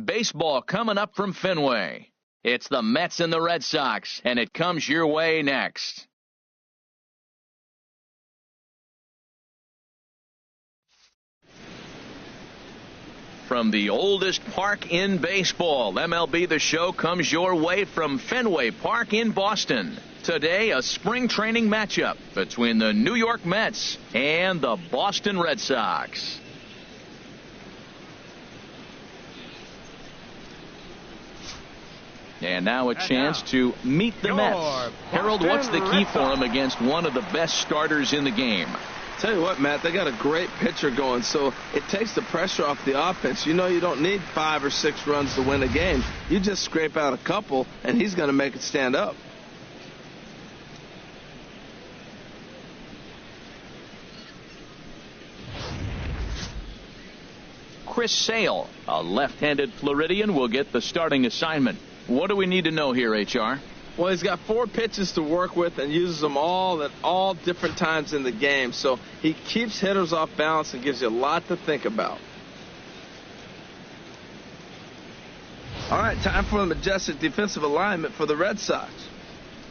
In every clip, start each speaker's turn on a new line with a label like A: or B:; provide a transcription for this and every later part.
A: Baseball coming up from Fenway. It's the Mets and the Red Sox, and it comes your way next. From the oldest park in baseball, MLB The Show comes your way from Fenway Park in Boston. Today, a spring training matchup between the New York Mets and the Boston Red Sox. And now a chance to meet the Mets. Harold, what's the key for them against one of the best starters in the game?
B: Tell you what, Matt, they got a great pitcher going, so it takes the pressure off the offense. You know you don't need 5 or 6 runs to win a game. You just scrape out a couple, and he's going to make it stand up.
A: Chris Sale, a left-handed Floridian, will get the starting assignment. What do we need to know here, HR?
B: Well, he's got 4 pitches to work with and uses them all at all different times in the game. So he keeps hitters off balance and gives you a lot to think about. All right, time for the majestic defensive alignment for the Red Sox.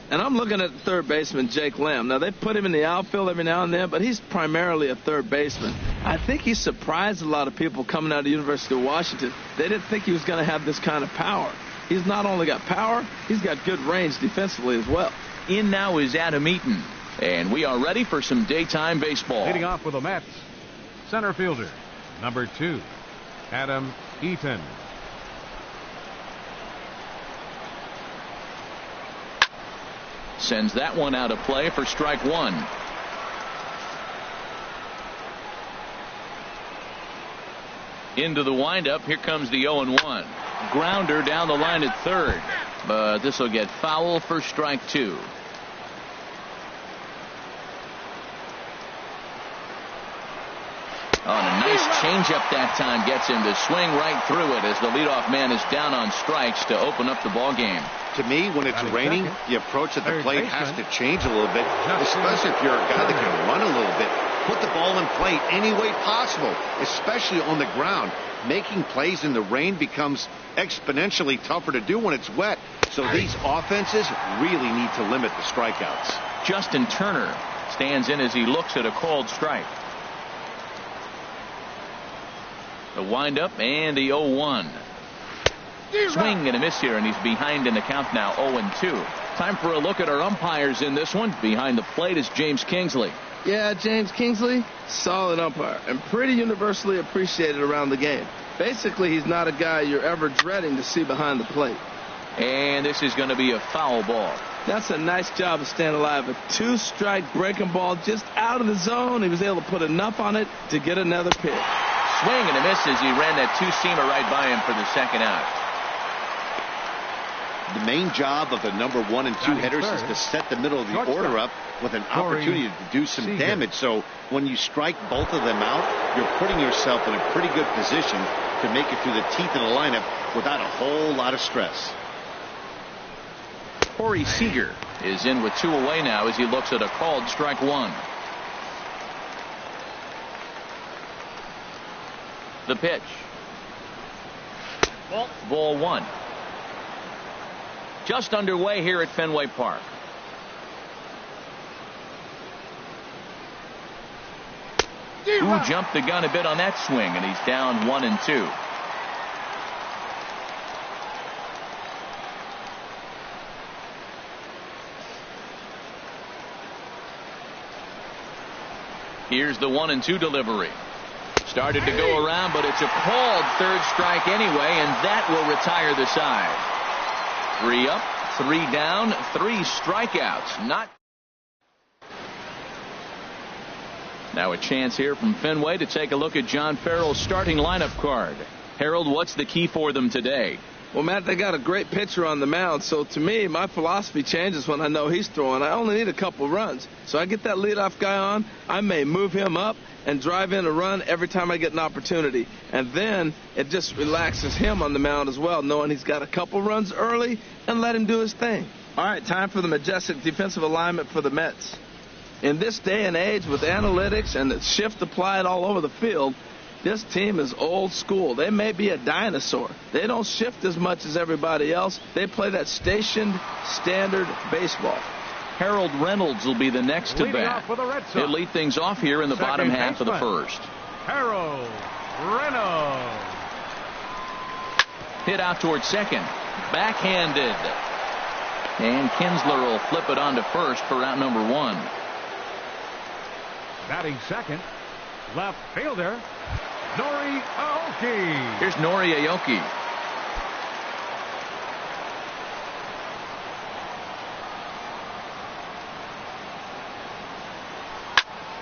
B: And I'm looking at the third baseman, Jake Lamb. Now, they put him in the outfield every now and then, but he's primarily a third baseman. I think he surprised a lot of people coming out of the University of Washington. They didn't think he was going to have this kind of power. He's not only got power, he's got good range defensively as well.
A: In now is Adam Eaton, and we are ready for some daytime baseball.
C: Leading off with the Mets, center fielder, number 2, Adam Eaton.
A: Sends that one out of play for strike 1. Into the windup, here comes the 0-1. Grounder down the line at third, but this will get foul for strike 2. Oh, and a nice changeup that time gets him to swing right through it as the leadoff man is down on strikes to open up the ball game.
D: To me, when it's raining, the approach at the plate has to change a little bit, especially if you're a guy that can run a little bit. Put the ball in play any way possible, especially on the ground. Making plays in the rain becomes exponentially tougher to do when it's wet. So these offenses really need to limit the strikeouts.
A: Justin Turner stands in as he looks at a called strike. The windup and the 0-1. Swing and a miss here, and he's behind in the count now, 0-2. Time for a look at our umpires in this one. Behind the plate is James Kingsley.
B: Yeah, James Kingsley, solid umpire and pretty universally appreciated around the game. Basically, he's not a guy you're ever dreading to see behind the plate.
A: And this is going to be a foul ball.
B: That's a nice job of staying alive. A 2-strike breaking ball just out of the zone. He was able to put enough on it to get another pitch.
A: Swing and a miss as he ran that 2-seamer right by him for the second out.
D: The main job of the number 1 and 2 hitters is to set the middle of the order up with an opportunity to do some damage. So when you strike both of them out, you're putting yourself in a pretty good position to make it through the teeth of the lineup without a whole lot of stress.
A: Corey Seager is in with 2 away now as he looks at a called strike 1. The pitch. Ball 1. Just underway here at Fenway Park. Who jumped the gun a bit on that swing, and he's down 1-2. Here's the 1-2 delivery. Started to go around, but it's a called third strike anyway, and that will retire the side. 3 up, 3 down, 3 strikeouts. Now a chance here from Fenway to take a look at John Farrell's starting lineup card. Harold, what's the key for them today?
B: Well, Matt, they got a great pitcher on the mound, so to me, my philosophy changes when I know he's throwing. I only need a couple runs. So I get that leadoff guy on, I may move him up and drive in a run every time I get an opportunity. And then it just relaxes him on the mound as well, knowing he's got a couple runs early and let him do his thing. All right, time for the majestic defensive alignment for the Mets. In this day and age with analytics and the shift applied all over the field, This team is old school. They may be a dinosaur. They don't shift as much as everybody else. They play that stationed, standard baseball.
A: Harold Reynolds will be the next to bat. He'll lead things off here in the bottom half of the first.
C: Harold Reynolds.
A: Hit out towards second. Backhanded. And Kinsler will flip it on to first for out number 1.
C: Batting second, left fielder, Nori Aoki.
A: Here's Nori Aoki.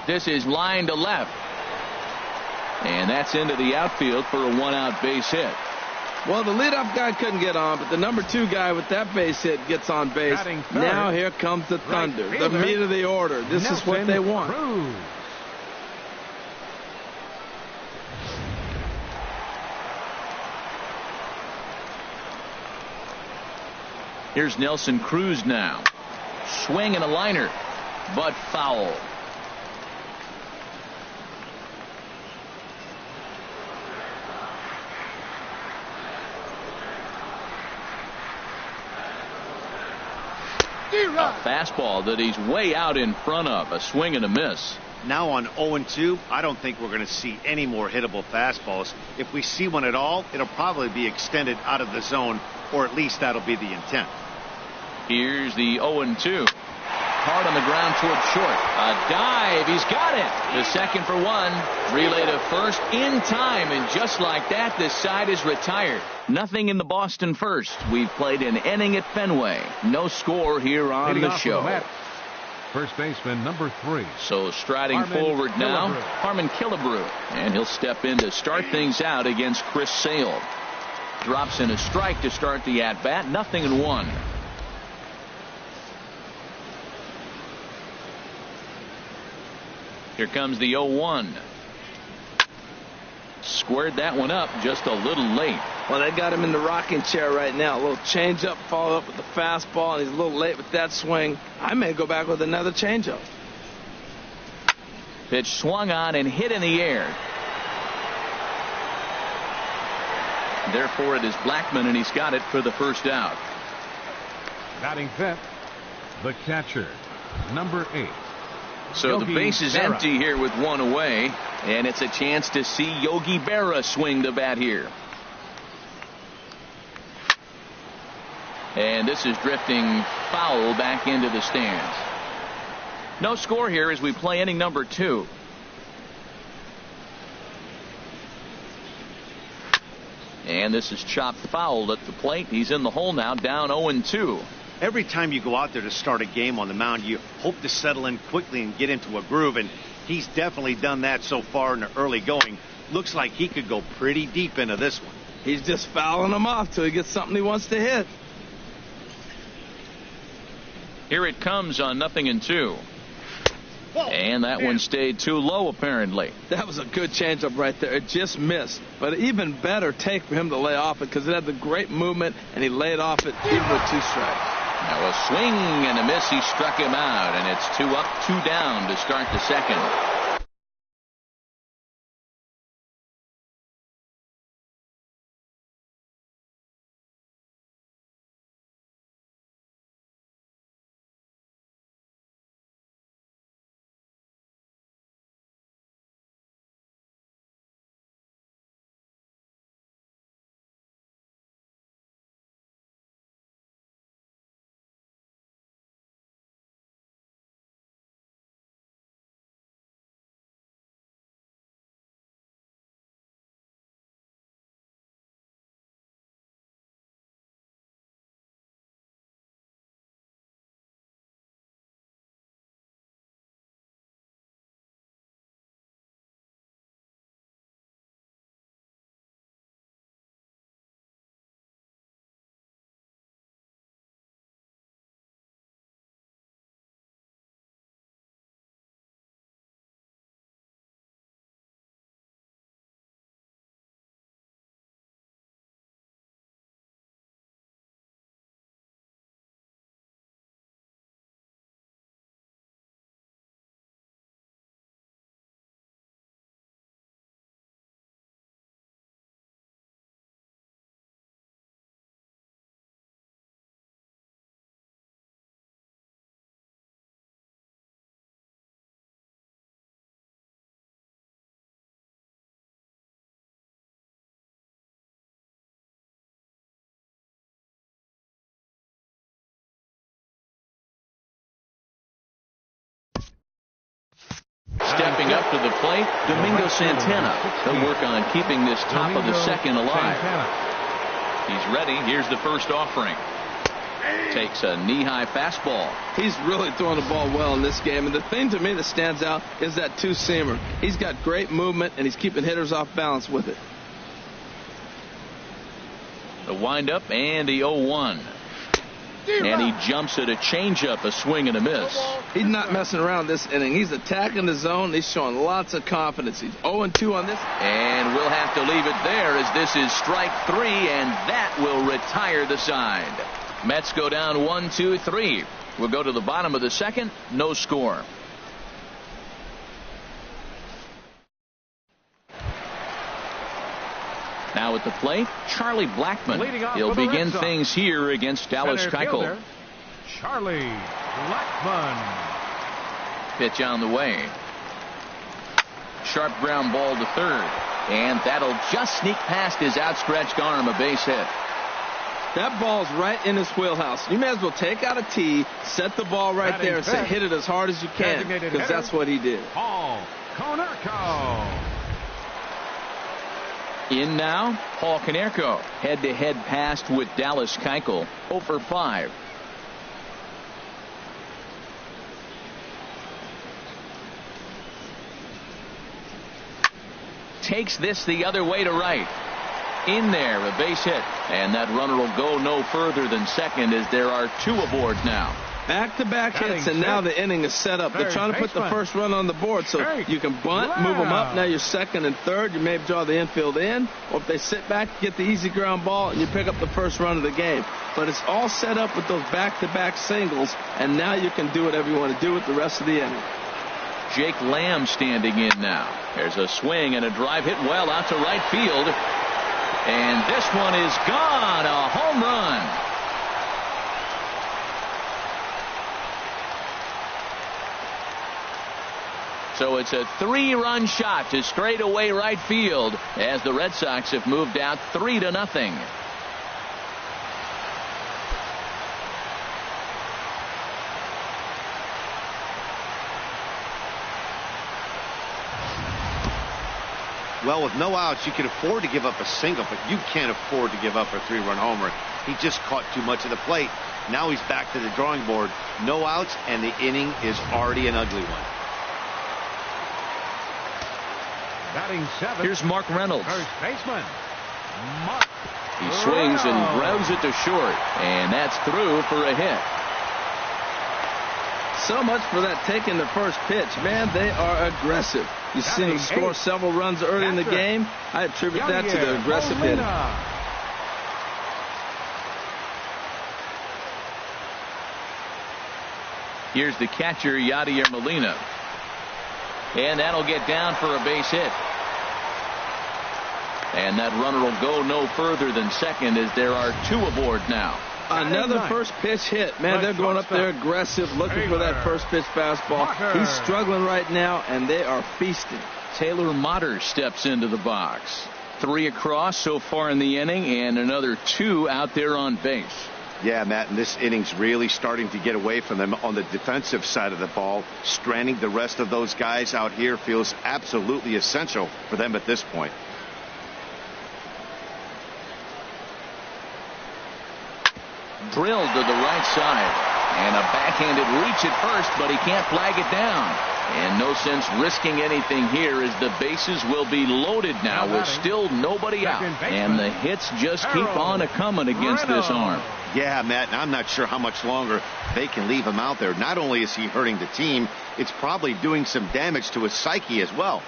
A: This is line to left. And that's into the outfield for a 1-out base hit.
B: Well, the leadoff guy couldn't get on, but the number 2 guy with that base hit gets on base. Now here comes the thunder, the meat of the order. This is what they want.
C: Cruz.
A: Here's Nelson Cruz now. Swing and a liner, but foul. A fastball that he's way out in front of. A swing and a miss.
D: Now on 0-2, I don't think we're going to see any more hittable fastballs. If we see one at all, it'll probably be extended out of the zone, or at least that'll be the intent.
A: Here's the 0-2. Hard on the ground towards short. A dive. He's got it. The second for 1. Relay to first in time. And just like that, this side is retired. Nothing in the Boston first. We've played an inning at Fenway. No score here on the show.
C: First baseman number 3.
A: So striding forward now, Harmon Killebrew. And he'll step in to start things out against Chris Sale. Drops in a strike to start the at-bat. 0-1. Here comes the 0-1. Squared that one up just a little late.
B: Well, they got him in the rocking chair right now. A little changeup, follow up with the fastball, and he's a little late with that swing. I may go back with another changeup.
A: Pitch swung on and hit in the air. Therefore, it is Blackman, and he's got it for the first out.
C: Batting fifth, the catcher, number 8.
A: So the base is empty here with 1 away, and it's a chance to see Yogi Berra swing the bat here. And this is drifting foul back into the stands. No score here as we play inning number 2. And this is chopped foul at the plate. He's in the hole now, down 0-2.
D: Every time you go out there to start a game on the mound, you hope to settle in quickly and get into a groove, and he's definitely done that so far in the early going. Looks like he could go pretty deep into this one.
B: He's just fouling them off till he gets something he wants to hit.
A: Here it comes on 0-2. And that one stayed too low, apparently.
B: That was a good changeup right there. It just missed. But even better take for him to lay off it because it had the great movement, and he laid off it even with 2 strikes.
A: Now a swing and a miss. He struck him out, and it's 2 up, 2 down to start the second. Stepping up to the plate, Domingo Santana. He'll work on keeping this top of the second alive. He's ready. Here's the first offering. Takes a knee-high fastball.
B: He's really throwing the ball well in this game. And the thing to me that stands out is that two-seamer. He's got great movement, and he's keeping hitters off balance with it.
A: The windup and the 0-1. And he jumps at a changeup, a swing and a miss.
B: He's not messing around this inning. He's attacking the zone. He's showing lots of confidence. He's 0-2 on this.
A: And we'll have to leave it there as this is strike 3, and that will retire the side. Mets go down 1-2-3. We'll go to the bottom of the second. No score. Now at the plate, Charlie Blackmon. He'll begin things here against Dallas Keuchel.
C: Charlie Blackmon.
A: Pitch on the way. Sharp ground ball to third. And that'll just sneak past his outstretched arm, a base hit.
B: That ball's right in his wheelhouse. You may as well take out a tee, set the ball right there, and say, hit it as hard as you can, because that's what he did.
C: Paul Konerko.
A: In now, Paul Konerko. Head-to-head passed with Dallas Keuchel. 0 for 5. Takes this the other way to right. In there, a base hit. And that runner will go no further than second as there are 2 aboard now.
B: Back-to-back hits, and now the inning is set up. They're trying to put the first run on the board, so you can bunt, move them up. Now you're second and third. You may draw the infield in, or if they sit back, get the easy ground ball, and you pick up the first run of the game. But it's all set up with those back-to-back singles, and now you can do whatever you want to do with the rest of the inning.
A: Jake Lamb standing in now. There's a swing and a drive hit well out to right field. And this one is gone. A home run. So it's a 3-run shot to straightaway right field as the Red Sox have moved out 3-0.
D: Well, with no outs, you can afford to give up a single, but you can't afford to give up a 3-run homer. He just caught too much of the plate. Now he's back to the drawing board. No outs, and the inning is already an ugly one.
C: Batting 7.
A: Here's Mark Reynolds.
C: First baseman, Mark.
A: He swings and grounds it to short, and that's through for a hit.
B: So much for that taking the first pitch. Man, they are aggressive. You see them score several runs early in the game. I attribute that to the aggressive hitting.
A: Here's the catcher, Yadier Molina. And that'll get down for a base hit. And that runner will go no further than second as there are 2 aboard now.
B: Another first pitch hit. Man, they're going up there aggressive, looking for that first pitch fastball. He's struggling right now, and they are feasting.
A: Taylor Motter steps into the box. 3 across so far in the inning, and another 2 out there on base.
D: Yeah, Matt, and this inning's really starting to get away from them on the defensive side of the ball. Stranding the rest of those guys out here feels absolutely essential for them at this point.
A: Drilled to the right side. And a backhanded reach at first, but he can't flag it down. And no sense risking anything here as the bases will be loaded now with still nobody out. And the hits just keep on a-coming against this arm.
D: Yeah, Matt, and I'm not sure how much longer they can leave him out there. Not only is he hurting the team, it's probably doing some damage to his psyche as well.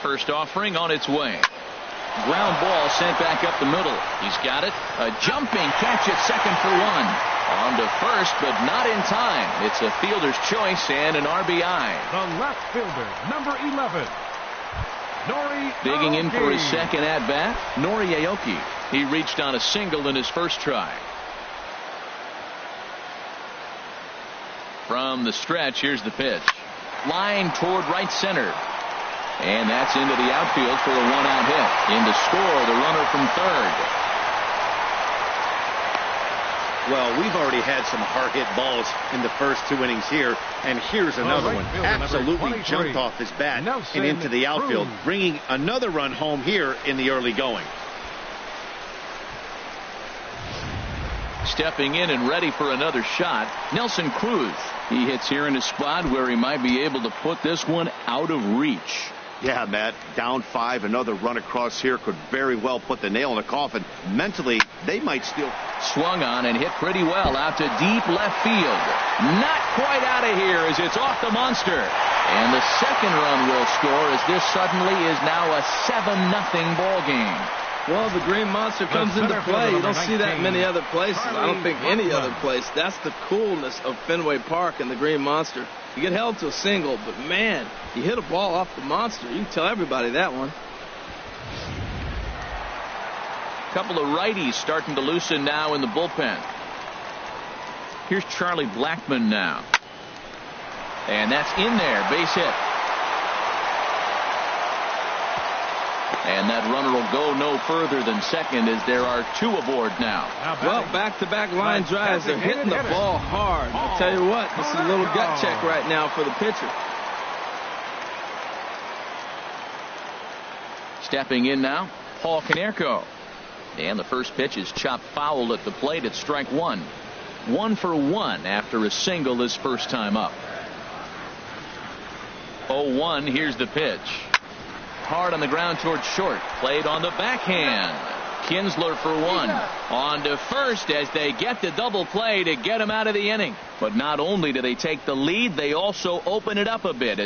A: First offering on its way. Ground ball sent back up the middle. He's got it. A jumping catch at second for 1. On to first, but not in time. It's a fielder's choice and an RBI.
C: The left fielder, number 11, Nori
A: Digging in
C: Aoki.
A: for his second at-bat, Nori Aoki. He reached on a single in his first try. From the stretch, here's the pitch. Line toward right center. And that's into the outfield for a 1-out hit. In to score the runner from third.
D: Well, we've already had some hard-hit balls in the first 2 innings here, and here's another one. Absolutely jumped off his bat and into the outfield, bringing another run home here in the early going.
A: Stepping in and ready for another shot, Nelson Cruz. He hits here in a spot where he might be able to put this one out of reach.
D: Yeah, Matt, down 5, another run across here could very well put the nail in the coffin. Mentally, they might still...
A: Swung on and hit pretty well out to deep left field. Not quite out of here as it's off the monster. And the second run will score as this suddenly is now a 7-0 ball game.
B: Well, the Green Monster comes into play. You don't see that many other places. I don't think any other place. That's the coolness of Fenway Park and the Green Monster. You get held to a single, but man, you hit a ball off the monster. You can tell everybody that one.
A: Couple of righties starting to loosen now in the bullpen. Here's Charlie Blackmon now. And that's in there, base hit. And that runner will go no further than second as there are 2 aboard now.
B: Well, back-to-back line drives. They're hitting the ball hard. I'll tell you what, this is a little gut check right now for the pitcher.
A: Stepping in now, Paul Konerko. And the first pitch is chopped foul at the plate at strike 1. 1 for 1 after a single his first time up. 0-1, here's the pitch. Hard on the ground towards short. Played on the backhand. Kinsler for 1. On to first as they get the double play to get him out of the inning. But not only do they take the lead, they also open it up a bit.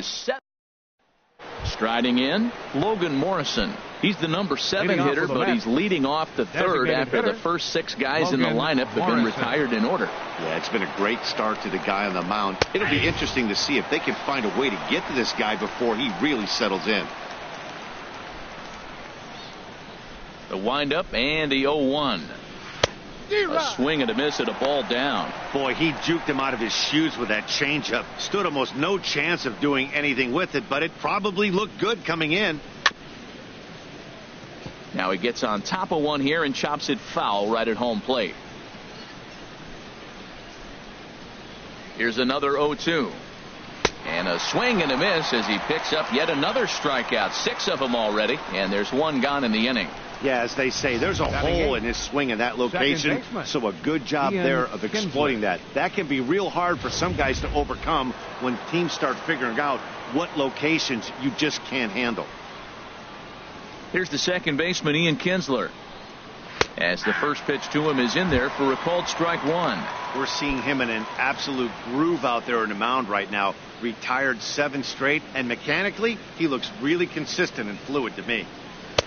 A: Striding in, Logan Morrison. He's the number 7 hitter, but he's leading off the third after the first 6 guys in the lineup have been retired in order.
D: Yeah, it's been a great start to the guy on the mound. It'll be interesting to see if they can find a way to get to this guy before he really settles in.
A: The windup and the 0-1. A swing and a miss at a ball down.
D: Boy, he juked him out of his shoes with that changeup. Stood almost no chance of doing anything with it, but it probably looked good coming in.
A: Now he gets on top of one here and chops it foul right at home plate. Here's another 0-2. And a swing and a miss as he picks up yet another strikeout. 6 of them already, and there's 1 gone in the inning.
D: Yeah, as they say, there's a hole in his swing in that location, so a good job there of exploiting that. That can be real hard for some guys to overcome when teams start figuring out what locations you just can't handle.
A: Here's the second baseman, Ian Kinsler. As the first pitch to him is in there for a called strike 1.
D: We're seeing him in an absolute groove out there on the mound right now. Retired 7 straight, and mechanically, he looks really consistent and fluid to me.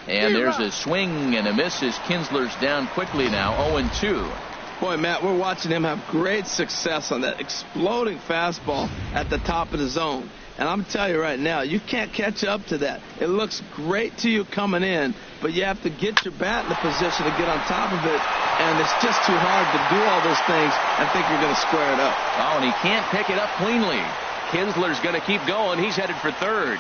A: And there's a swing and a miss as Kinsler's down quickly now, 0-2.
B: Boy, Matt, we're watching him have great success on that exploding fastball at the top of the zone. And I'm telling you right now, you can't catch up to that. It looks great to you coming in, but you have to get your bat in the position to get on top of it, and it's just too hard to do all those things and think you're going to square it up.
A: Oh, and he can't pick it up cleanly. Kinsler's going to keep going. He's headed for third.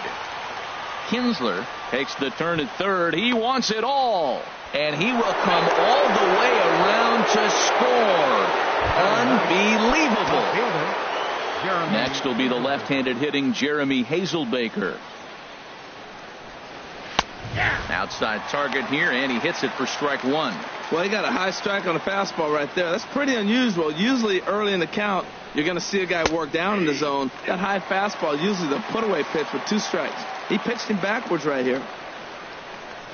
A: Kinsler takes the turn at third. He wants it all, and he will come all the way around to score. Unbelievable. Next will be the left-handed hitting Jeremy Hazelbaker. Outside target here, and he hits it for strike 1.
B: Well, he got a high strike on a fastball right there. That's pretty unusual. Usually early in the count, you're going to see a guy work down in the zone. That high fastball, usually the put-away pitch with 2 strikes. He pitched him backwards right here.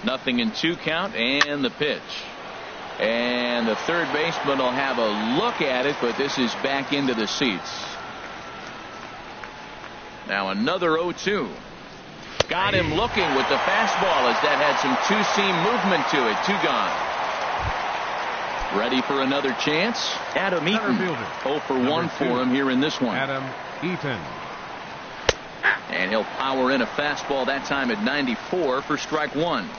A: 0-2 count, and the pitch. And the third baseman will have a look at it, but this is back into the seats. Now another 0-2. Got him looking with the fastball as that had some 2-seam movement to it. 2 gone. Ready for another chance? Adam Eaton. 0 for 1 for him here in this one.
C: Adam Eaton.
A: And he'll power in a fastball that time at 94 for strike 1.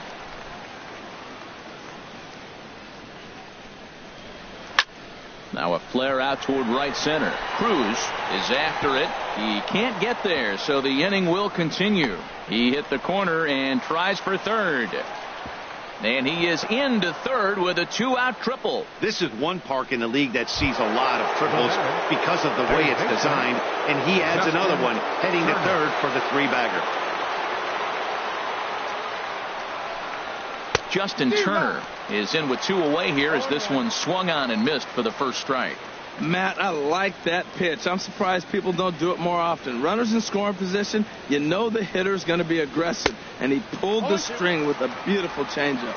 A: Now a flare out toward right center. Cruz is after it. He can't get there, so the inning will continue. He hit the corner and tries for third. And he is into third with a 2-out triple.
D: This is one park in the league that sees a lot of triples because of the way it's designed, and he adds another one, heading to third for the 3-bagger.
A: Justin Turner is in with 2 away here as this one swung on and missed for the first strike.
B: Matt, I like that pitch. I'm surprised people don't do it more often. Runners in scoring position, you know the hitter's going to be aggressive, and he pulled the string with a beautiful changeup.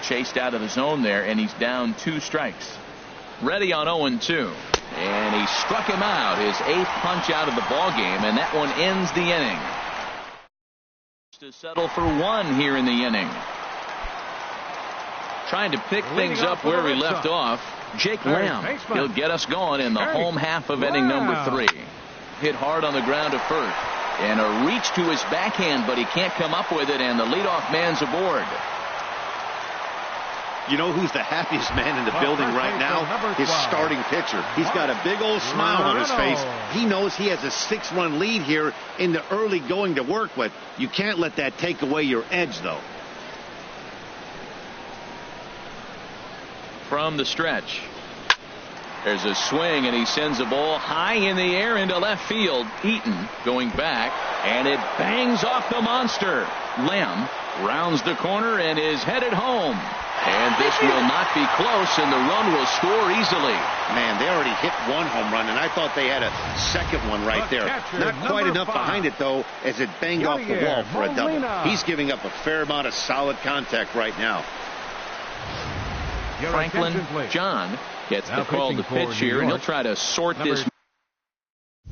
A: Chased out of the zone there, and he's down 2 strikes. Ready on 0-2. And he struck him out, his 8th punch out of the ball game, and that one ends the inning. To settle for 1 here in the inning. Trying to pick things up where we left off. Jake Lamb. He'll get us going in the home half of inning number 3. Hit hard on the ground to first. And a reach to his backhand, but he can't come up with it, and the leadoff man's aboard.
D: You know who's the happiest man in the building right now? His starting pitcher. He's got a big old smile on his face. He knows he has a 6-run lead here in the early going to work with. You can't let that take away your edge, though.
A: From the stretch. There's a swing, and he sends a ball high in the air into left field. Eaton going back, and it bangs off the monster. Lamb rounds the corner and is headed home. And this will not be close, and the run will score easily.
D: Man, they already hit 1 home run, and I thought they had a second one right there. Not quite enough behind it, though, as it banged off the wall for a double. He's giving up a fair amount of solid contact right now.
A: Franklin John gets the call to pitch here, and he'll try to sort this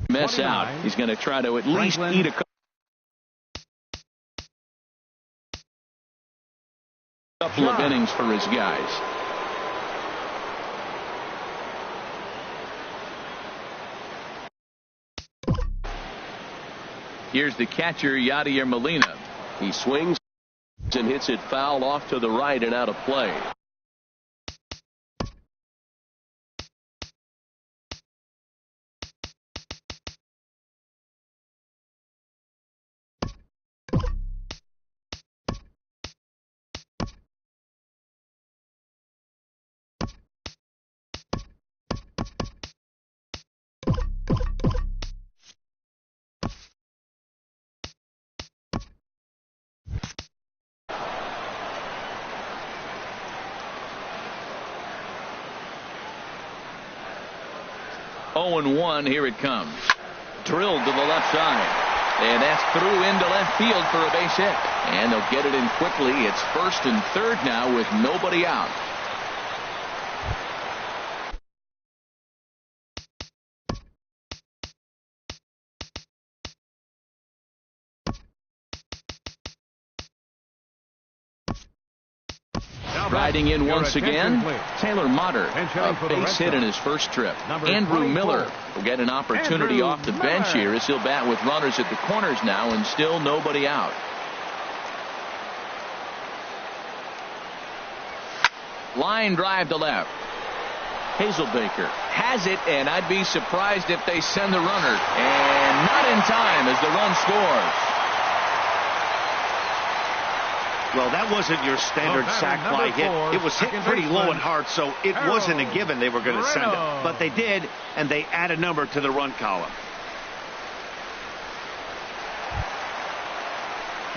A: mess out. He's going to try to at least eat a couple of innings for his guys. Here's the catcher, Yadier Molina. He swings and hits it foul off to the right and out of play. And 1, here it comes. Drilled to the left side. And that's through into left field for a base hit. And they'll get it in quickly. It's first and third now with nobody out. Riding in once again, Taylor Motter, a base hit in his first trip. Andrew Miller will get an opportunity off the bench here as he'll bat with runners at the corners now and still nobody out. Line drive to left. Hazelbaker has it, and I'd be surprised if they send the runner. And not in time as the run scores.
D: Well, that wasn't your standard sac fly hit. It was hit pretty low and hard, so it wasn't a given they were going to send it. But they did, and they add a number to the run column.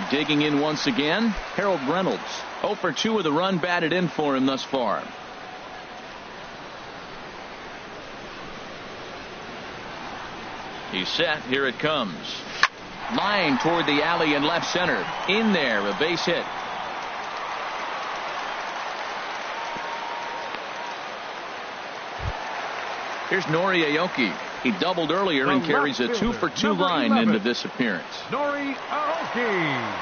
A: Digging in once again, Harold Reynolds. 0 for 2 with a run batted in for him thus far. He's set. Here it comes. Line toward the alley in left center. In there, a base hit. Here's Nori Aoki. He doubled earlier and carries a 2 for 2 line into this appearance.
C: Nori Aoki.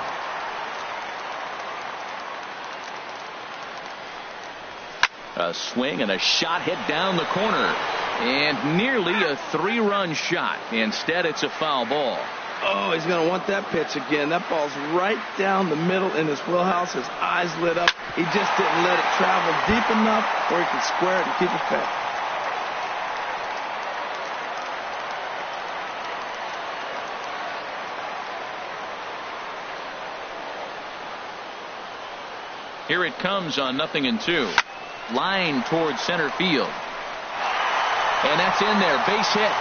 A: A swing and a shot hit down the corner. And nearly a 3-run shot. Instead, it's a foul ball.
B: Oh, he's going to want that pitch again. That ball's right down the middle in his wheelhouse. His eyes lit up. He just didn't let it travel deep enough where he could square it and keep it fair.
A: Here it comes on 0-2. Line towards center field. And that's in there. Base hit.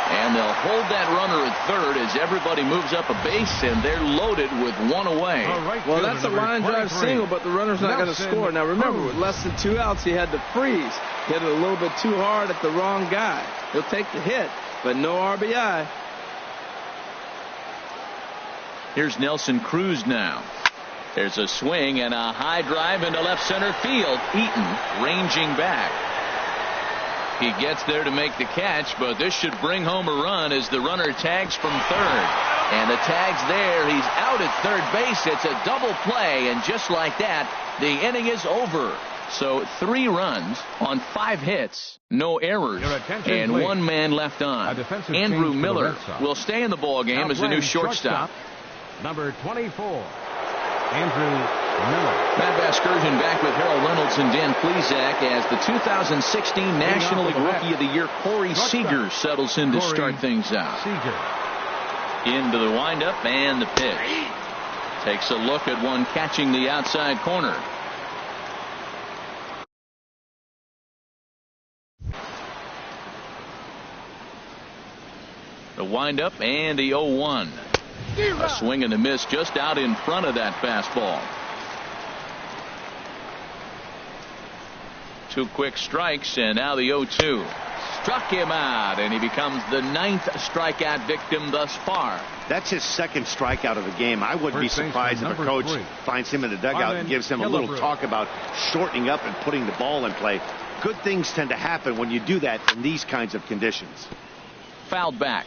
A: And they'll hold that runner at third as everybody moves up a base, and they're loaded with one away.
B: Well, that's a line drive single, but the runner's not going to score. Now, remember, with less than 2 outs, he had to freeze. Hit it a little bit too hard at the wrong guy. He'll take the hit, but no RBI.
A: Here's Nelson Cruz now. There's a swing and a high drive into left center field. Eaton ranging back. He gets there to make the catch, but this should bring home a run as the runner tags from third. And the tag's there. He's out at third base. It's a double play, and just like that, the inning is over. So 3 runs on 5 hits, no errors, and 1 man left on. Andrew Miller will stay in the ball game as the new shortstop.
C: Number 24, Andrew Miller.
A: Matt Vasgersian back with Harold Reynolds and Dan Plesac as the 2016 National League Rookie of the Year Corey Seager settles in to start things out. Into the windup and the pitch. Takes a look at one catching the outside corner. The windup and the 0-1. A swing and a miss just out in front of that fastball. 2 quick strikes, and now the 0-2. Struck him out, and he becomes the 9th strikeout victim thus far.
D: That's his 2nd strikeout of the game. I wouldn't be surprised if a coach finds him in the dugout and gives him a little talk about shortening up and putting the ball in play. Good things tend to happen when you do that in these kinds of conditions.
A: Fouled back.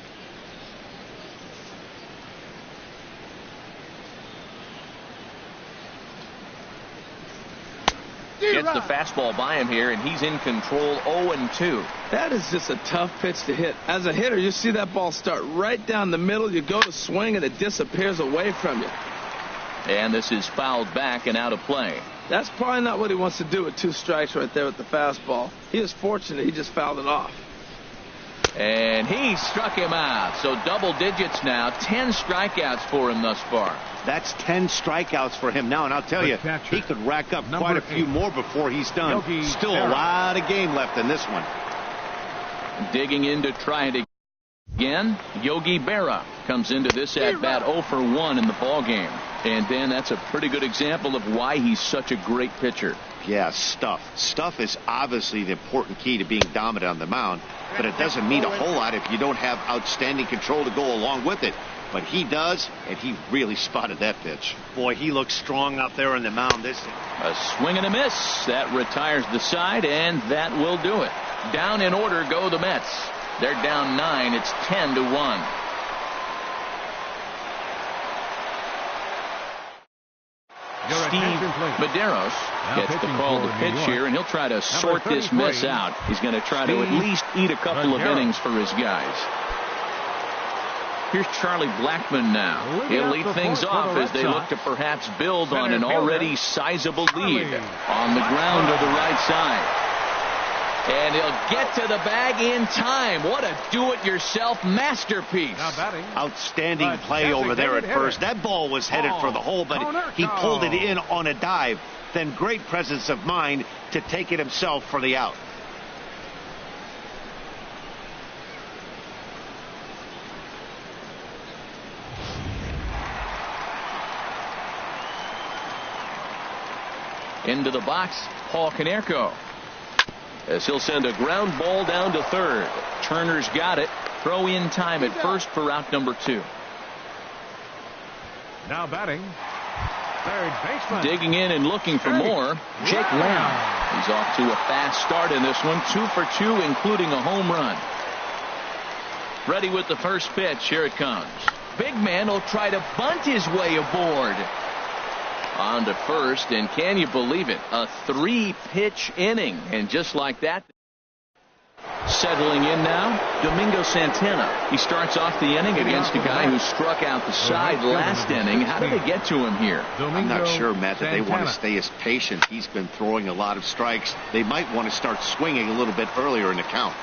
A: Gets the fastball by him here, and he's in control. 0-2.
B: That is just a tough pitch to hit. As a hitter, you see that ball start right down the middle. You go to swing, and it disappears away from you.
A: And this is fouled back and out of play.
B: That's probably not what he wants to do with 2 strikes right there with the fastball. He was fortunate. He just fouled it off.
A: And he struck him out. So double digits now. 10 strikeouts for him thus far.
D: That's 10 strikeouts for him now, and I'll tell you, he could rack up quite a few more before he's done. Still a lot of game left in this one.
A: Digging in to try it again. Yogi Berra comes into this at bat 0 for 1 in the ball game. And Dan, that's a pretty good example of why he's such a great pitcher.
D: Yeah, stuff. Stuff is obviously the important key to being dominant on the mound, but it doesn't mean a whole lot if you don't have outstanding control to go along with it. But he does, and he really spotted that pitch. Boy, he looks strong out there on the mound. A
A: swing and a miss. That retires the side, and that will do it. Down in order go the Mets. They're down 9. It's 10-1. Steve Medeiros gets the call to pitch here, and he'll try to sort this mess out. He's going to try to at least eat a couple of innings for his guys. Here's Charlie Blackmon now. He'll lead things off as they look to perhaps build on an already sizable lead. On the ground to the right side. And he'll get to the bag in time. What a do-it-yourself masterpiece.
D: Outstanding play over there at first. That ball was headed for the hole, but he pulled it in on a dive. Then great presence of mind to take it himself for the out.
A: Into the box, Paul Konerko. As he'll send a ground ball down to third. Turner's got it. Throw in time at first for out number 2.
C: Now batting, third baseman.
A: Digging in and looking for more, Jake Lamb. He's off to a fast start in this one. 2 for 2, including a home run. Ready with the first pitch. Here it comes. Big man will try to bunt his way aboard. On to first, and can you believe it? A 3-pitch inning, and just like that, settling in now, Domingo Santana. He starts off the inning against a guy who struck out the side last inning. How did they get to him here?
D: I'm not sure, Matt, that they want to stay as patient. He's been throwing a lot of strikes. They might want to start swinging a little bit earlier in the count.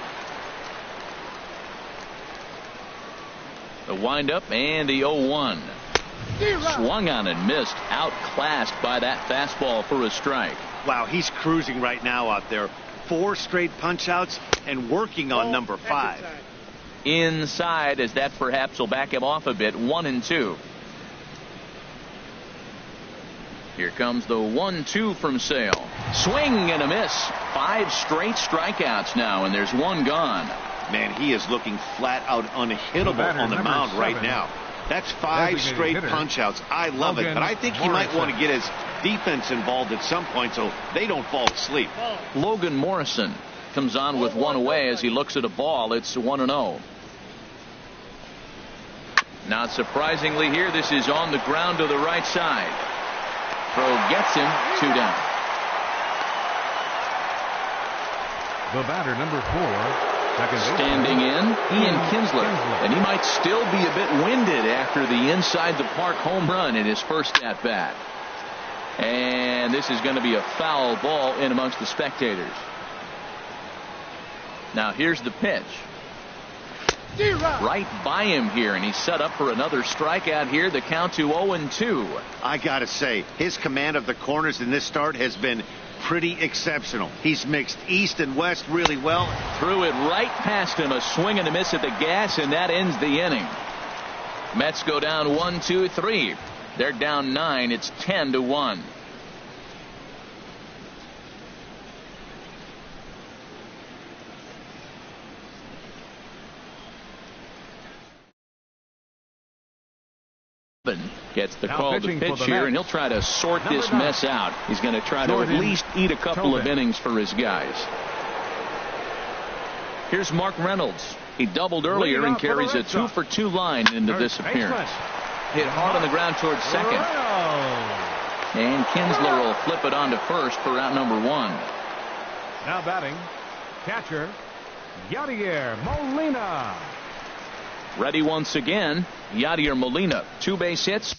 A: The windup and the 0-1. Swung on and missed. Outclassed by that fastball for a strike.
D: Wow, he's cruising right now out there. 4 straight punch-outs and working on number 5.
A: Inside, as that perhaps will back him off a bit. 1-2. Here comes the 1-2 from Sale. Swing and a miss. 5 straight strikeouts now, and there's 1 gone.
D: Man, he is looking flat out unhittable on the mound right now. That's 5 straight punch-outs. I love it, but I think he might want to get his defense involved at some point so they don't fall asleep.
A: Logan Morrison comes on with 1 away as he looks at a ball. It's 1-0. Not surprisingly here, this is on the ground to the right side. Throw gets him. 2 down.
C: The batter, number 4.
A: Standing in, Ian Kinsler. And he might still be a bit winded after the inside the park home run in his first at bat. And this is going to be a foul ball in amongst the spectators. Now here's the pitch. Right by him here, and he's set up for another strikeout here. The count to 0-2.
D: I gotta say, his command of the corners in this start has been pretty exceptional. He's mixed east and west really well.
A: Threw it right past him. A swing and a miss at the gas, and that ends the inning. Mets go down 1-2-3. They're down 9. It's 10-1. Gets the call to pitch here, and he'll try to sort this mess out. He's going to try to at least eat a couple of innings for his guys. Here's Mark Reynolds. He doubled earlier and carries a 2-for-2 line into this appearance. Hit hard on the ground towards second. And Kinsler will flip it on to first for out number 1.
C: Now batting, catcher, Yadier Molina.
A: Ready once again, Yadier Molina. 2 base hits.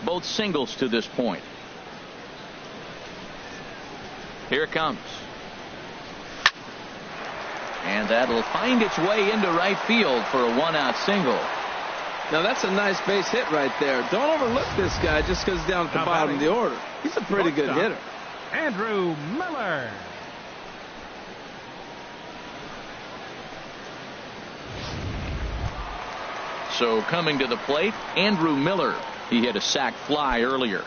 A: Both singles to this point. Here it comes. And that'll find its way into right field for a 1-out single.
B: Now that's a nice base hit right there. Don't overlook this guy just because he's down at the bottom of the order. He's a pretty good hitter.
C: Andrew Miller.
A: So coming to the plate, Andrew Miller. He hit a sac fly earlier.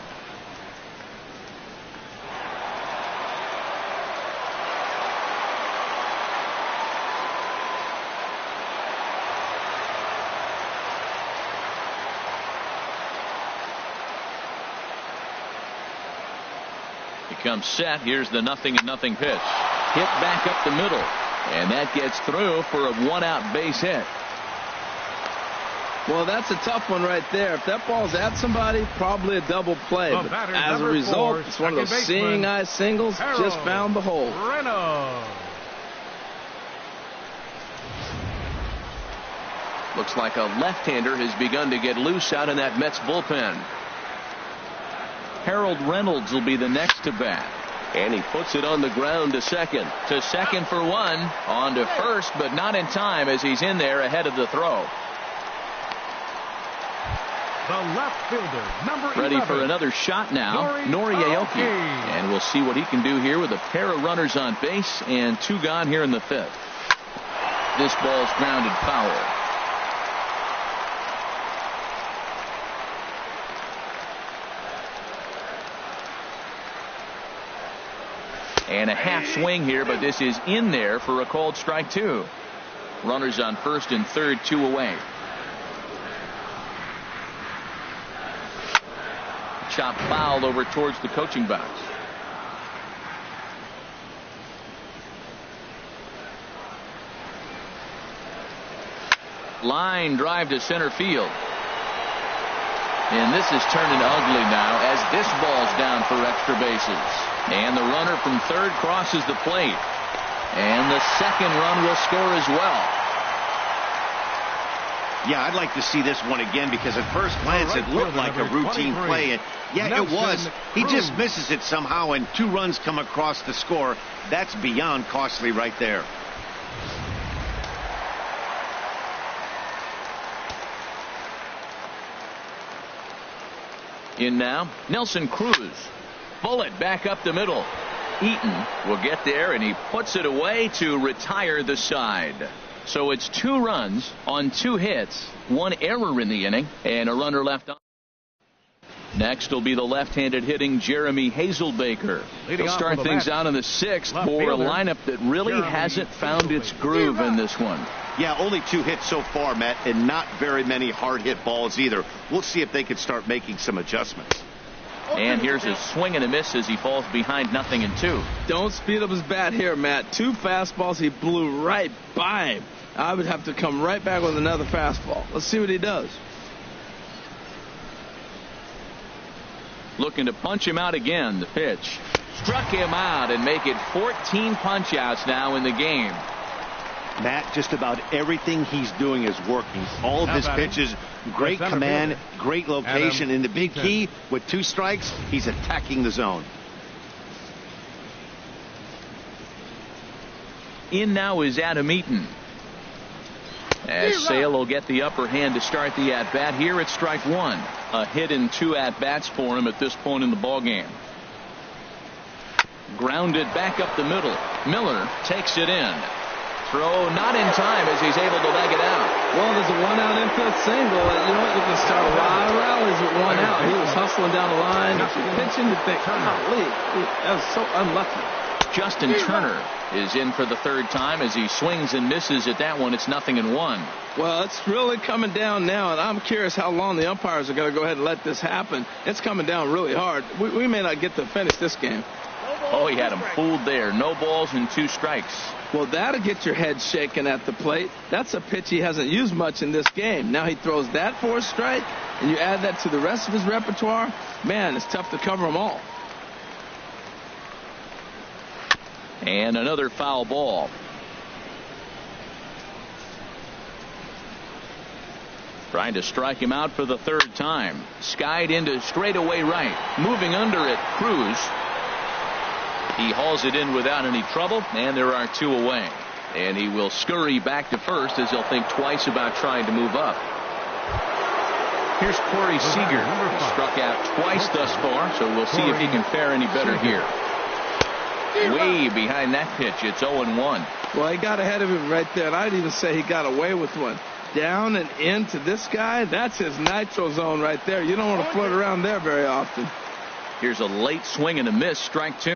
A: Comes set. Here's the 0-0 pitch. Hit back up the middle, and that gets through for a 1-out base hit.
B: Well, that's a tough one right there. If that ball's at somebody, probably a double play. But as a result, it's one of those seeing eye singles. Just found the hole.
A: Looks like a left-hander has begun to get loose out in that Mets bullpen. Harold Reynolds will be the next to bat. And he puts it on the ground to second. To second for 1. On to first, but not in time as he's in there ahead of the throw.
C: The left fielder, number 11.
A: Ready for another shot now, Nori Aoki. And we'll see what he can do here with a pair of runners on base and 2 gone here in the 5th. This ball's grounded foul. And a half swing here, but this is in there for a called strike 2. Runners on first and third, 2 away. Chop foul over towards the coaching box. Line drive to center field. And this is turning ugly now as this ball's down for extra bases. And the runner from third crosses the plate. And the second run will score as well.
D: Yeah, I'd like to see this one again because at first glance it looked like a routine play. And yeah, it was. He just misses it somehow, and 2 runs come across the score. That's beyond costly right there.
A: In now, Nelson Cruz. Bullet back up the middle. Eaton will get there, and he puts it away to retire the side. So it's 2 runs on 2 hits, 1 error in the inning, and a runner left on. Next will be the left-handed hitting Jeremy Hazelbaker. He'll start things out in the 6th for a lineup that really hasn't found its groove in this one.
D: Yeah, only 2 hits so far, Matt, and not very many hard-hit balls either. We'll see if they can start making some adjustments.
A: And here's a swing and a miss as he falls behind 0-2.
B: Don't speed up his bat here, Matt. 2 fastballs he blew right by him. I would have to come right back with another fastball. Let's see what he does.
A: Looking to punch him out again. The pitch struck him out and make it 14 punch-outs now in the game.
D: Matt, just about everything he's doing is working. All of his pitches, great command, great location, and the big key, with 2 strikes, he's attacking the zone.
A: In now is Adam Eaton. As Sale will get the upper hand to start the at-bat. Here it's strike 1. A hit in 2 at-bats for him at this point in the ballgame. Grounded back up the middle. Miller takes it in. Throw not in time as he's able to leg it out.
B: Well, there's a 1-out infield single. And you know what? You can start a lot of rallies with 1 out. He was hustling down the line. Pitching to think, golly, that was so unlucky.
A: Justin Turner is in for the 3rd time as he swings and misses at that one. It's 0-1.
B: Well, it's really coming down now, and I'm curious how long the umpires are going to go ahead and let this happen. It's coming down really hard. We may not get to finish this game.
A: Oh, he had him fooled there. No balls and 2 strikes.
B: Well, that'll get your head shaken at the plate. That's a pitch he hasn't used much in this game. Now he throws that for a strike, and you add that to the rest of his repertoire. Man, it's tough to cover them all.
A: And another foul ball. Trying to strike him out for the 3rd time. Skied into straightaway right. Moving under it, Cruz. He hauls it in without any trouble, and there are 2 away. And he will scurry back to first as he'll think twice about trying to move up. Here's Corey Seager. He struck out twice thus far, so we'll see if he can fare any better here. Way behind that pitch. It's 0-1.
B: Well, he got ahead of him right there, and I'd even say he got away with one. Down and into this guy, that's his nitro zone right there. You don't want to float around there very often.
A: Here's a late swing and a miss. Strike 2.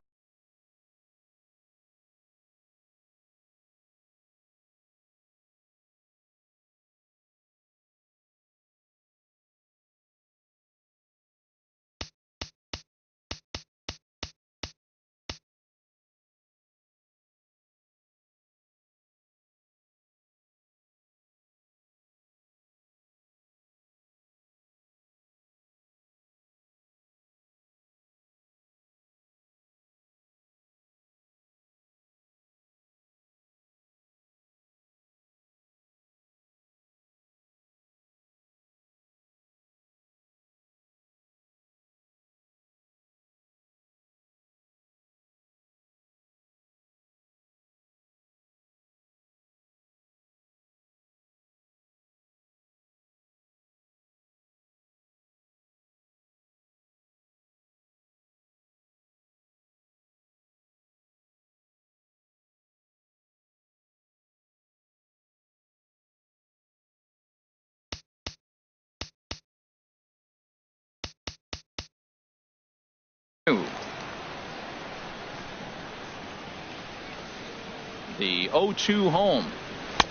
A: The 0-2 home.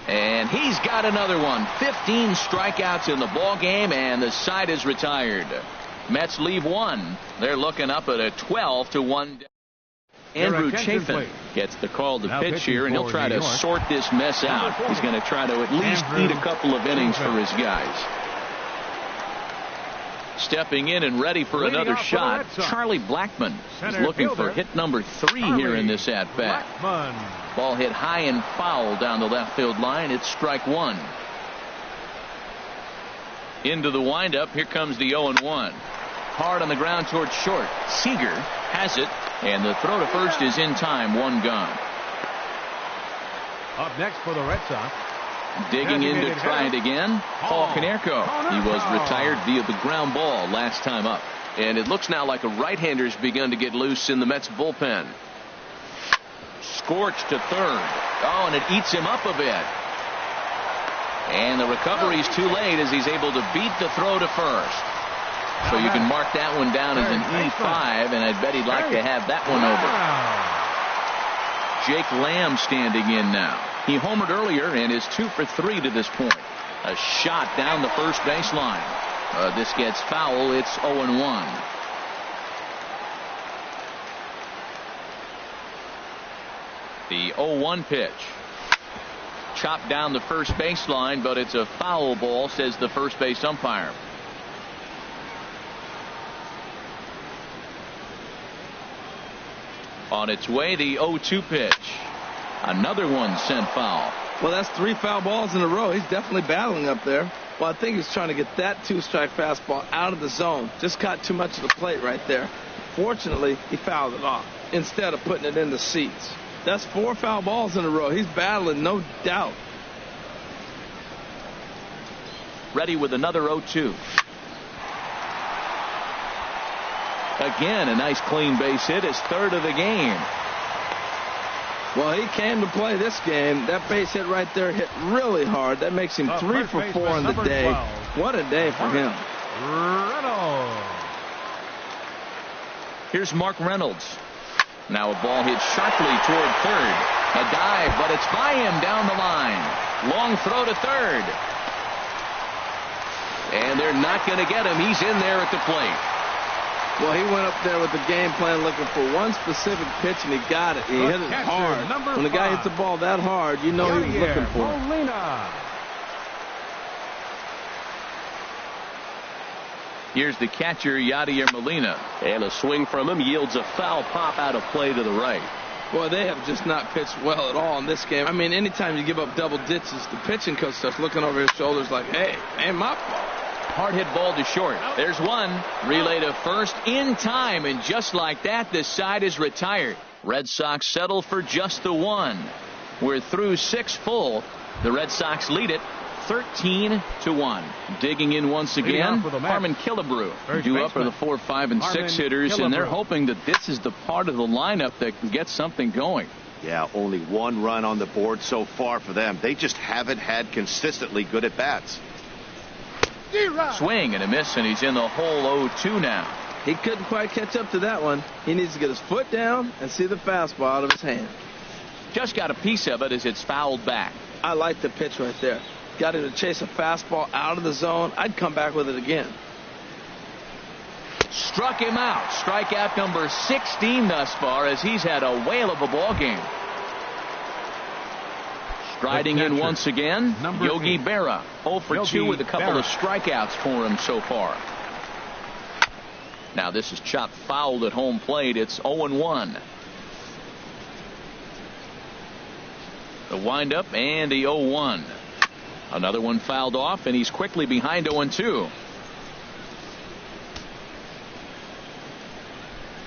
A: And he's got another one. 15 strikeouts in the ball game, and the side is retired. Mets leave 1. They're looking up at a 12-1. Andrew Chafin gets the call to pitch here, and he'll try to sort this mess out. He's going to try to at least eat a couple of innings for his guys. Stepping in and ready for another shot, Charlie Blackmon is looking for hit number 3 here in this at-bat. Ball hit high and foul down the left field line. It's strike 1. Into the windup. Here comes the 0-1. Hard on the ground towards short. Seager has it, and the throw to first is in time. One gone.
C: Up next for the Red Sox.
A: Digging in to try it again, Paul Konerko. He was retired via the ground ball last time up. And it looks now like a right-hander's begun to get loose in the Mets bullpen. Scorched to third. Oh, and it eats him up a bit. And the recovery's too late as he's able to beat the throw to first. So you can mark that one down as an E5, and I bet he'd like to have that one over. Jake Lamb standing in now. He homered earlier and is 2 for 3 to this point. A shot down the first baseline. This gets foul. It's 0-1. The 0-1 pitch. Chopped down the first baseline, but it's a foul ball, says the first base umpire. On its way, the 0-2 pitch. Another one sent foul.
B: Well, that's 3 foul balls in a row. He's definitely battling up there. Well, I think he's trying to get that 2-strike fastball out of the zone. Just caught too much of the plate right there. Fortunately, he fouled it off instead of putting it in the seats. That's 4 foul balls in a row. He's battling, no doubt.
A: Ready with another 0-2. Again, a nice clean base hit, his third of the game.
B: Well, he came to play this game. That base hit right there hit really hard. That makes him 3 for 4 on the day. What a day for him.
A: Here's Mark Reynolds. Now a ball hit sharply toward third. A dive, but it's by him down the line. Long throw to third. And they're not going to get him. He's in there at the plate.
B: Well, he went up there with the game plan looking for one specific pitch, and he got it. He hit it hard. When the guy hits the ball that hard, you know he was looking for it.
A: Here's the catcher, Yadier Molina. And a swing from him yields a foul pop out of play to the right.
B: Boy, they have just not pitched well at all in this game. I mean, anytime you give up double ditches, the pitching coach starts looking over his shoulders like, hey, ain't my fault.
A: Hard hit ball to short. There's one. Relay to first in time, and just like that, this side is retired. Red Sox settle for just the one. We're through 6 full. The Red Sox lead it 13-1. Digging in once again, Harmon Killebrew. Due up for the 4, 5, and 6 hitters, and they're hoping that this is the part of the lineup that can get something going.
D: Yeah, only 1 run on the board so far for them. They just haven't had consistently good at bats.
A: Swing and a miss, and he's in the hole 0-2 now.
B: He couldn't quite catch up to that one. He needs to get his foot down and see the fastball out of his hand.
A: Just got a piece of it as it's fouled back.
B: I like the pitch right there. Got him to chase a fastball out of the zone. I'd come back with it again.
A: Struck him out. Strikeout number 16 thus far as he's had a whale of a ball game. Striding in once again, Yogi Berra. 0 for 2 with a couple of strikeouts for him so far. Now this is chopped fouled at home plate. It's 0-1. The windup and the 0-1. Another one fouled off, and he's quickly behind 0-2.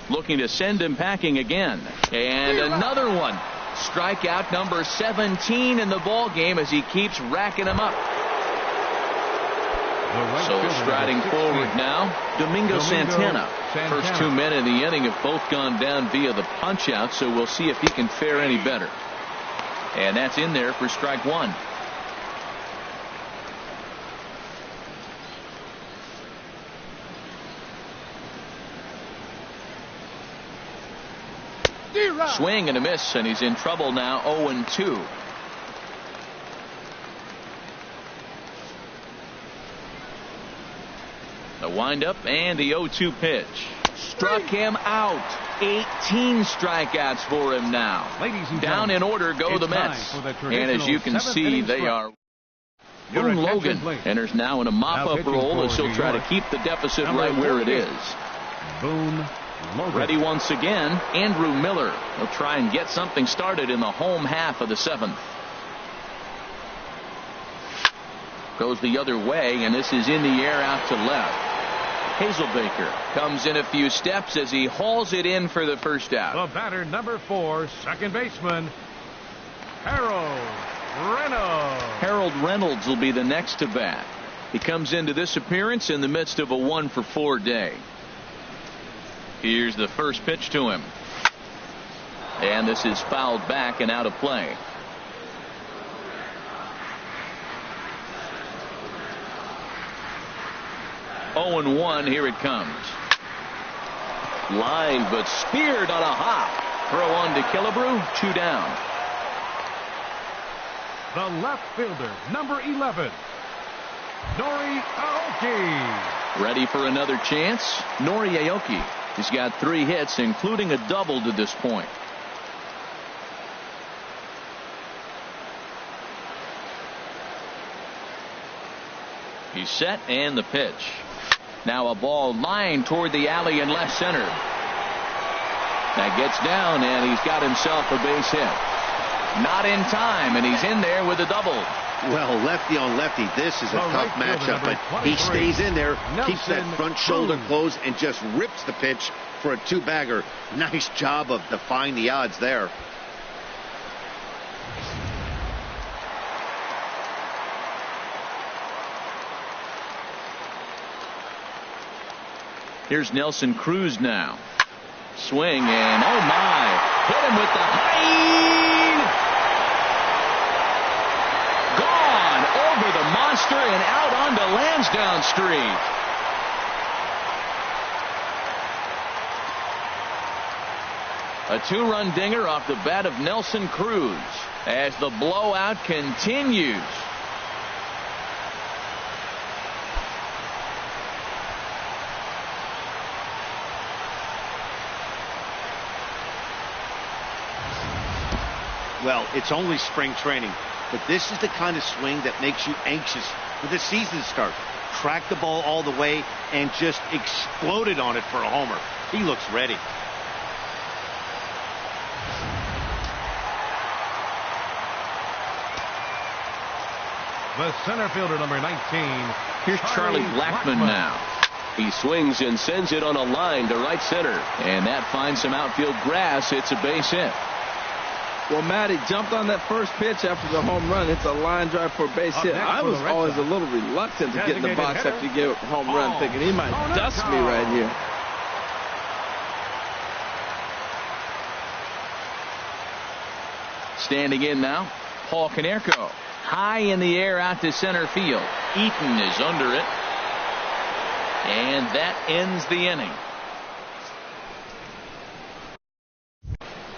A: Looking to send him packing again. And another one. Strikeout number 17 in the ball game as he keeps racking them up. So striding forward now, Domingo Santana. First 2 men in the inning have both gone down via the punch out, so we'll see if he can fare any better. And that's in there for strike 1. Swing and a miss, and he's in trouble now. 0-2. The windup and the 0-2 pitch. Struck him out. 18 strikeouts for him now. Down in order go the Mets. And as you can see, they are. Boone Logan enters now in a mop-up role as he'll try to keep the deficit right where it is.
C: Boone Logan.
A: Ready once again, Andrew Miller. He'll try and get something started in the home half of the 7th. Goes the other way, and this is in the air out to left. Hazelbaker comes in a few steps as he hauls it in for the first out.
C: The batter, number 4, second baseman, Harold Reynolds.
A: Harold Reynolds will be the next to bat. He comes into this appearance in the midst of a 1-for-4 day. Here's the first pitch to him. And this is fouled back and out of play. Oh and 1, here it comes. Line, but speared on a hop. Throw on to Killebrew, 2 down.
C: The left fielder, number 11, Nori Aoki.
A: Ready for another chance? Nori Aoki. He's got 3 hits, including a double to this point. He's set, and the pitch. Now a ball lined toward the alley in left center. That gets down, and he's got himself a base hit. Not in time, and he's in there with a double.
D: Well, lefty on lefty, this is a tough matchup, but he stays in there, keeps that front shoulder closed, and just rips the pitch for a 2-bagger. Nice job of defying the odds there.
A: Here's Nelson Cruz now. Swing, and oh my, hit him with the high. Gone over the monster and out onto Lansdowne Street. A 2-run dinger off the bat of Nelson Cruz as the blowout continues.
D: Well, it's only spring training, but this is the kind of swing that makes you anxious for the season to start. Track the ball all the way and just exploded on it for a homer. He looks ready.
C: The center fielder, number 19.
A: Here's Charlie Blackmon now. He swings and sends it on a line to right center, and that finds some outfield grass. It's a base hit.
B: Well, Matt, he jumped on that first pitch after the home run. It's a line drive for a base hit. I was always a little reluctant to get in the box after he gave up a home run, thinking he might dust me right here.
A: Standing in now, Paul Konerko. High in the air out to center field. Eaton is under it. And that ends the inning.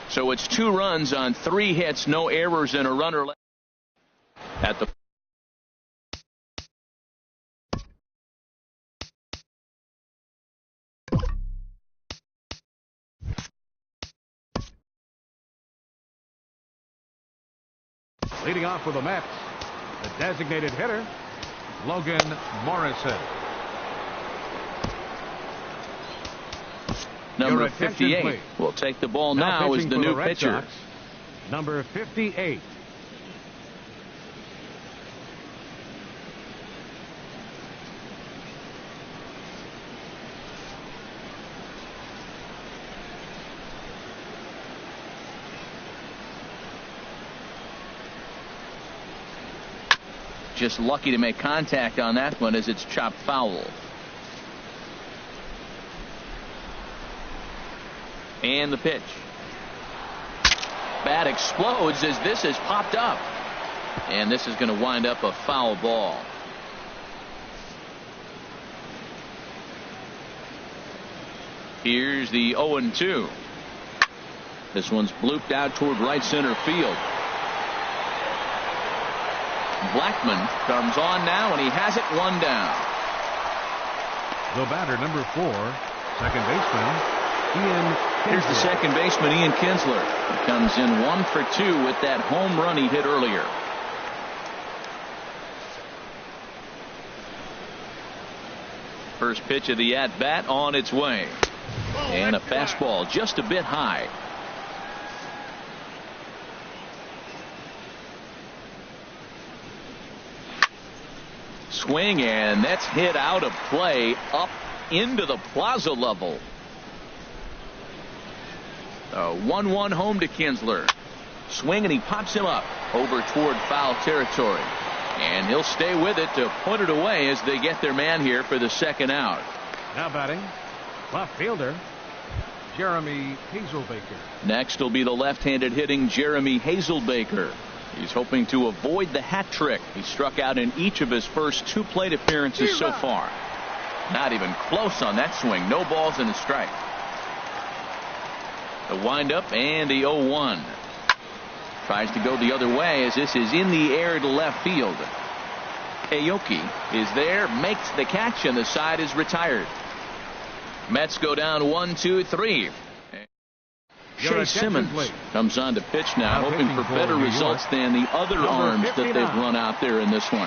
A: So it's 2 runs on 3 hits, no errors, and a runner left at the.
C: Leading off for the Mets, the designated hitter, Logan Morrison.
A: Number 58 will take the ball now as the new pitcher.
C: Sox, number 58.
A: Just lucky to make contact on that one as it's chopped foul. And the pitch. Bat explodes as this has popped up. And this is going to wind up a foul ball. Here's the 0-2. This one's blooped out toward right center field. Blackmon comes on now, and he has it 1 down.
C: The batter, number 4, second baseman, Ian Kinsler.
A: Here's the second baseman, Ian Kinsler. He comes in 1 for 2 with that home run he hit earlier. First pitch of the at-bat on its way. And a fastball just a bit high. swing, and that's hit out of play up into the plaza level. 1-1 home to Kinsler. Swing, and he pops him up over toward foul territory. And he'll stay with it to put it away as they get their man here for the second out.
C: Now batting, left fielder, Jeremy Hazelbaker.
A: Next will be the left-handed hitting Jeremy Hazelbaker. He's hoping to avoid the hat trick. He struck out in each of his first 2 plate appearances so far. Not even close on that swing. No balls and a strike. The windup and the 0-1. Tries to go the other way as this is in the air to left field. Aoki is there, makes the catch, and the side is retired. Mets go down 1-2-3. Shea Simmons comes on to pitch now, hoping for better results than the other arms that they've run out there in this one.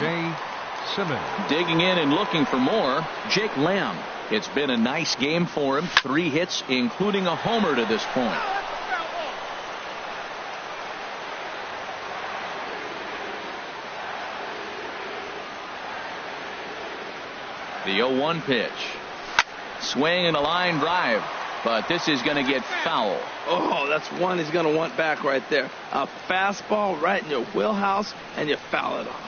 A: Digging in and looking for more, Jake Lamb. It's been a nice game for him. 3 hits, including a homer to this point. The 0-1 pitch. Swing and a line drive. But this is going to get foul.
B: Oh, that's one he's going to want back right there. A fastball right in your wheelhouse, and you foul it off.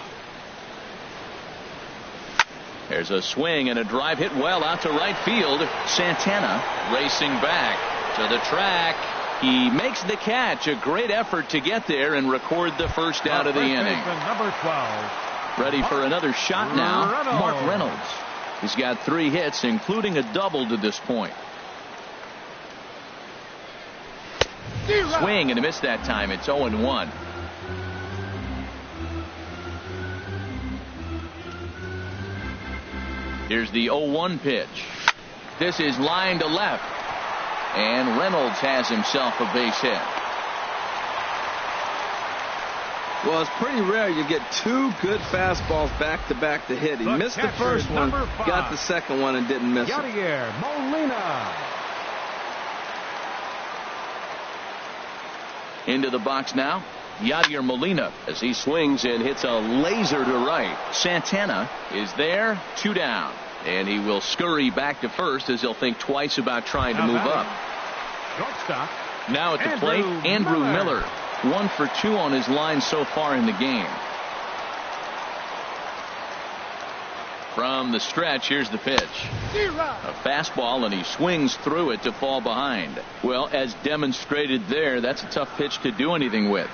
A: There's a swing and a drive hit well out to right field. Santana racing back to the track. He makes the catch. A great effort to get there and record the first out of the inning.
C: Number 12.
A: Ready for another shot now. Mark Reynolds. He's got 3 hits, including a double to this point. Swing and a miss that time. It's 0-1. Here's the 0-1 pitch. This is line to left. And Reynolds has himself a base hit.
B: Well, it's pretty rare you get 2 good fastballs back-to-back to hit. He missed the first one, got the second one, and didn't miss it.
C: Molina.
A: Into the box now, Yadier Molina as he swings and hits a laser to right. Santana is there, 2 down. And he will scurry back to first as he'll think twice about trying to move up.
C: Shortstop.
A: Now at the plate, Andrew Miller. 1 for 2 on his line so far in the game. From the stretch, here's the pitch. A fastball, and he swings through it to fall behind. Well, as demonstrated there, that's a tough pitch to do anything with.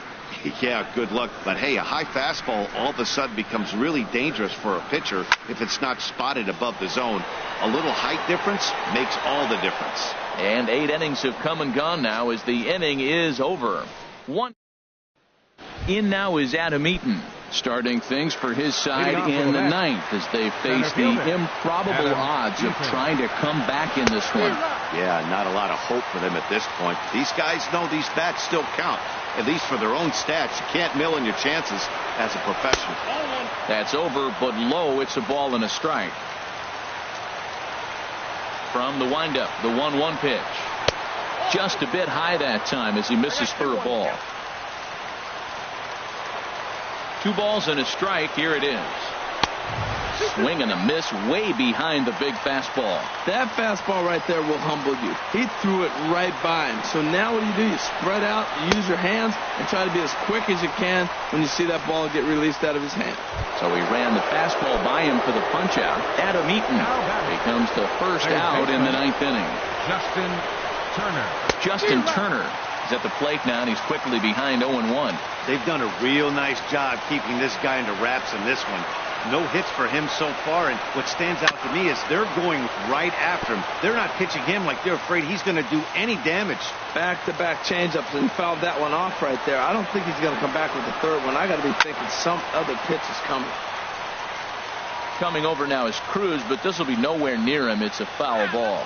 D: Yeah, good luck. But hey, a high fastball all of a sudden becomes really dangerous for a pitcher if it's not spotted above the zone. A little height difference makes all the difference.
A: And 8 innings have come and gone now as the inning is over. 1 in now is Adam Eaton, starting things for his side in the 9th as they face the improbable odds of trying to come back in this one.
D: Yeah, not a lot of hope for them at this point. These guys know these bats still count, at least for their own stats. You can't mill in your chances as a professional.
A: That's over, but low. It's a ball and a strike. From the windup, the 1-1 pitch. Just a bit high that time as he misses for a ball. 2 balls and a strike. Here it is. Swing and a miss way behind the big fastball.
B: That fastball right there will humble you. He threw it right by him. So now what do? You spread out, you use your hands, and try to be as quick as you can when you see that ball get released out of his hand.
A: So he ran the fastball by him for the punch out. Adam Eaton becomes the first out in the 9th inning. Justin Turner is at the plate now, and he's quickly behind 0-1.
D: They've done a real nice job keeping this guy into wraps in this one. No hits for him so far, and what stands out to me is they're going right after him. They're not pitching him like they're afraid he's going to do any damage.
B: Back-to-back changeups, and fouled that one off right there. I don't think he's going to come back with the third one. I got to be thinking some other pitch is coming.
A: Coming over now is Cruz, but this will be nowhere near him. It's a foul ball.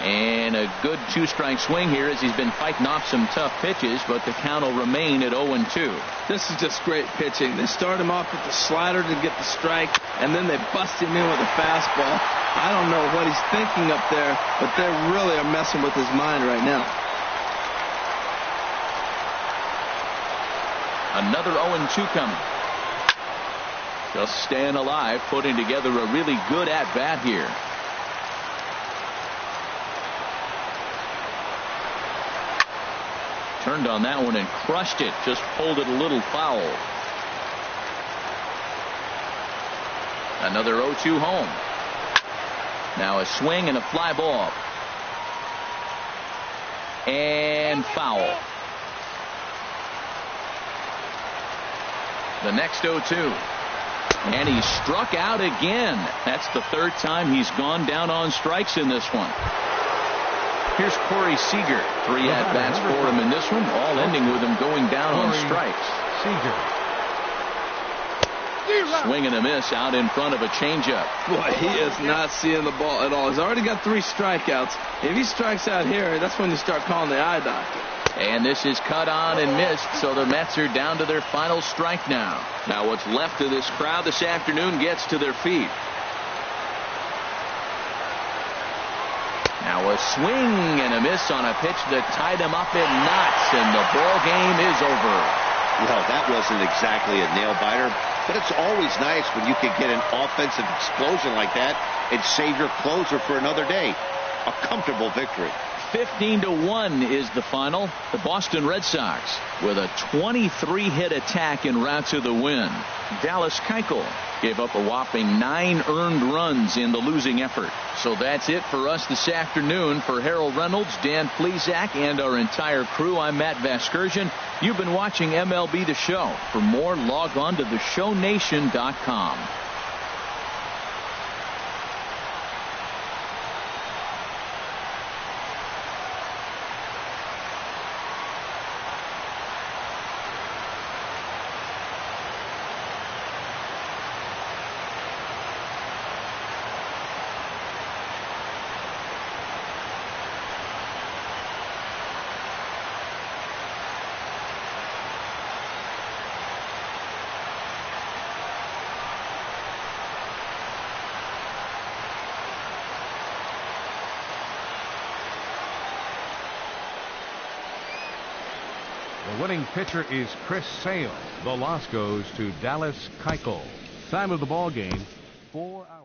A: And a good 2-strike swing here as he's been fighting off some tough pitches, but the count will remain at 0-2.
B: This is just great pitching. They start him off with the slider to get the strike, and then they bust him in with a fastball. I don't know what he's thinking up there, but they really are messing with his mind right now.
A: Another 0-2 coming. Just staying alive, putting together a really good at-bat here. Turned on that one and crushed it. Just pulled it a little foul. Another 0-2 home. Now a swing and a fly ball. And foul. The next 0-2. And he struck out again. That's the third time he's gone down on strikes in this one. Here's Corey Seager. 3 at-bats for him in this one, all ending with him going down on strikes.
C: Seager.
A: Swing and a miss out in front of a changeup.
B: Boy, he is not seeing the ball at all. He's already got 3 strikeouts. If he strikes out here, that's when you start calling the eye doctor.
A: And this is cut on and missed, so the Mets are down to their final strike now. Now what's left of this crowd this afternoon gets to their feet. Now a swing and a miss on a pitch that tied him up in knots, and the ball game is over.
D: Well, that wasn't exactly a nail-biter, but it's always nice when you can get an offensive explosion like that and save your closer for another day. A comfortable victory.
A: 15-1 is the final. The Boston Red Sox with a 23-hit attack en route to the win. Dallas Keuchel gave up a whopping 9 earned runs in the losing effort. So that's it for us this afternoon. For Harold Reynolds, Dan Plesac, and our entire crew, I'm Matt Vasgersian. You've been watching MLB The Show. For more, log on to theshownation.com.
C: The winning pitcher is Chris Sale. The loss goes to Dallas Keuchel. Time of the ball game, 4 hours.